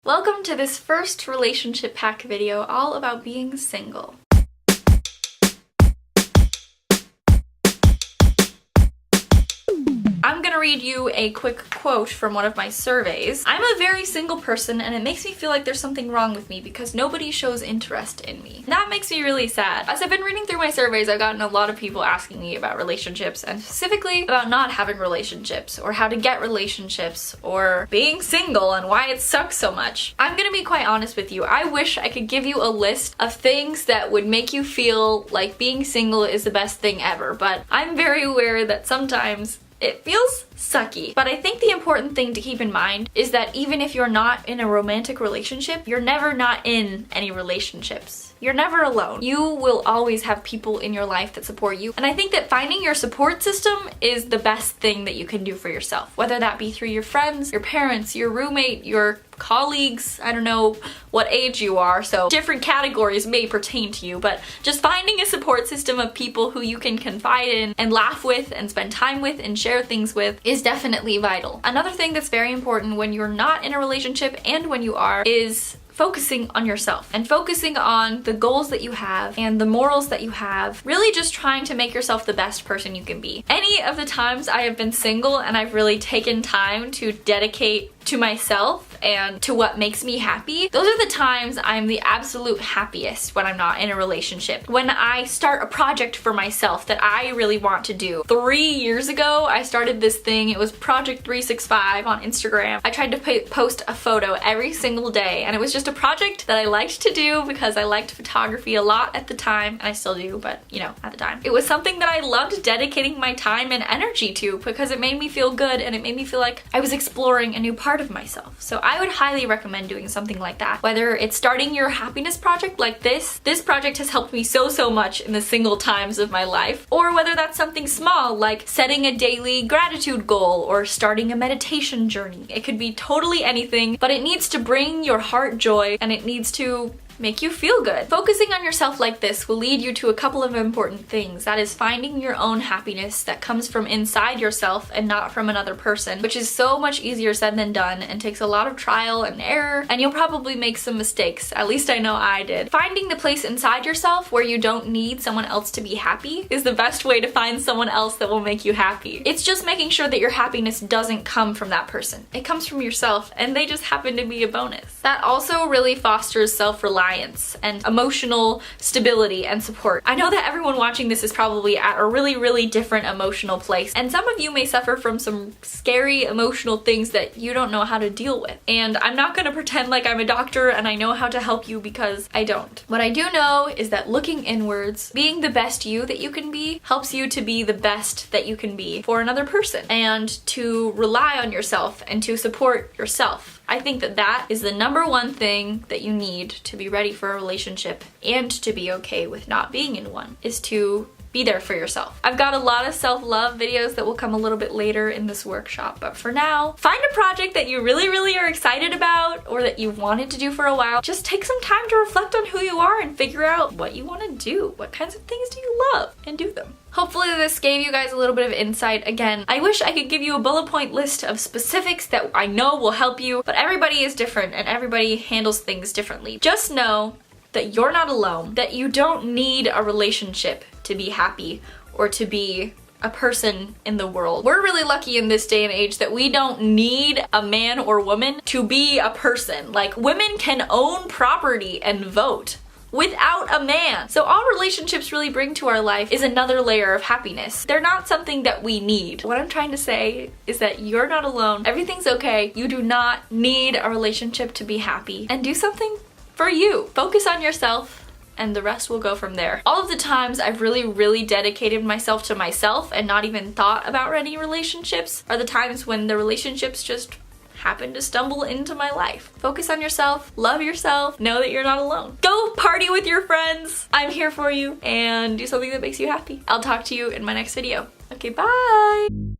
Welcome to this first relationship hack video all about being single. I'm gonna read you a quick quote from one of my surveys. I'm a very single person and it makes me feel like there's something wrong with me because nobody shows interest in me. That makes me really sad. As I've been reading through my surveys, I've gotten a lot of people asking me about relationships and specifically about not having relationships or how to get relationships or being single and why it sucks so much. I'm gonna be quite honest with you. I wish I could give you a list of things that would make you feel like being single is the best thing ever, but I'm very aware that sometimes it feels sucky. But I think the important thing to keep in mind is that even if you're not in a romantic relationship, you're never not in any relationships. You're never alone. You will always have people in your life that support you. And I think that finding your support system is the best thing that you can do for yourself. Whether that be through your friends, your parents, your roommate, your colleagues, I don't know what age you are, so different categories may pertain to you, but just finding a support system of people who you can confide in and laugh with and spend time with and share things with is definitely vital. Another thing that's very important when you're not in a relationship and when you are is focusing on yourself and focusing on the goals that you have and the morals that you have, really just trying to make yourself the best person you can be. Any of the times I have been single and I've really taken time to dedicate to myself and to what makes me happy, those are the times I'm the absolute happiest when I'm not in a relationship. When I start a project for myself that I really want to do. 3 years ago, I started this thing. It was Project 365 on Instagram. I tried to post a photo every single day, and it was just a project that I liked to do because I liked photography a lot at the time, and I still do, but you know, at the time. It was something that I loved dedicating my time and energy to because it made me feel good and it made me feel like I was exploring a new part of myself. So I would highly recommend doing something like that. Whether it's starting your happiness project like this project has helped me so much in the single times of my life, or whether that's something small like setting a daily gratitude goal or starting a meditation journey. It could be totally anything, but it needs to bring your heart joy and it needs to make you feel good. Focusing on yourself like this will lead you to a couple of important things. That is finding your own happiness that comes from inside yourself and not from another person, which is so much easier said than done and takes a lot of trial and error, and you'll probably make some mistakes. At least I know I did. Finding the place inside yourself where you don't need someone else to be happy is the best way to find someone else that will make you happy. It's just making sure that your happiness doesn't come from that person. It comes from yourself, and they just happen to be a bonus. That also really fosters self-reliance and emotional stability and support. I know that everyone watching this is probably at a really different emotional place, and some of you may suffer from some scary emotional things that you don't know how to deal with. And I'm not gonna pretend like I'm a doctor and I know how to help you because I don't. What I do know is that looking inwards, being the best you that you can be, helps you to be the best that you can be for another person and to rely on yourself and to support yourself. I think that that is the number one thing that you need to be ready for a relationship and to be okay with not being in one, is to be there for yourself. I've got a lot of self-love videos that will come a little bit later in this workshop, but for now, find a project that you really are excited about or that you've wanted to do for a while. Just take some time to reflect on who you are and figure out what you want to do. What kinds of things do you love? And do them. Hopefully this gave you guys a little bit of insight. Again, I wish I could give you a bullet point list of specifics that I know will help you, but everybody is different and everybody handles things differently. Just know that you're not alone, that you don't need a relationship to be happy or to be a person in the world. We're really lucky in this day and age that we don't need a man or woman to be a person. Like, women can own property and vote without a man. So all relationships really bring to our life is another layer of happiness. They're not something that we need. What I'm trying to say is that you're not alone. Everything's okay. You do not need a relationship to be happy. And do something for you. Focus on yourself and the rest will go from there. All of the times I've really dedicated myself to myself and not even thought about any relationships are the times when the relationships just happen to stumble into my life. Focus on yourself, love yourself, know that you're not alone. Go party with your friends. I'm here for you, and do something that makes you happy. I'll talk to you in my next video. Okay, bye!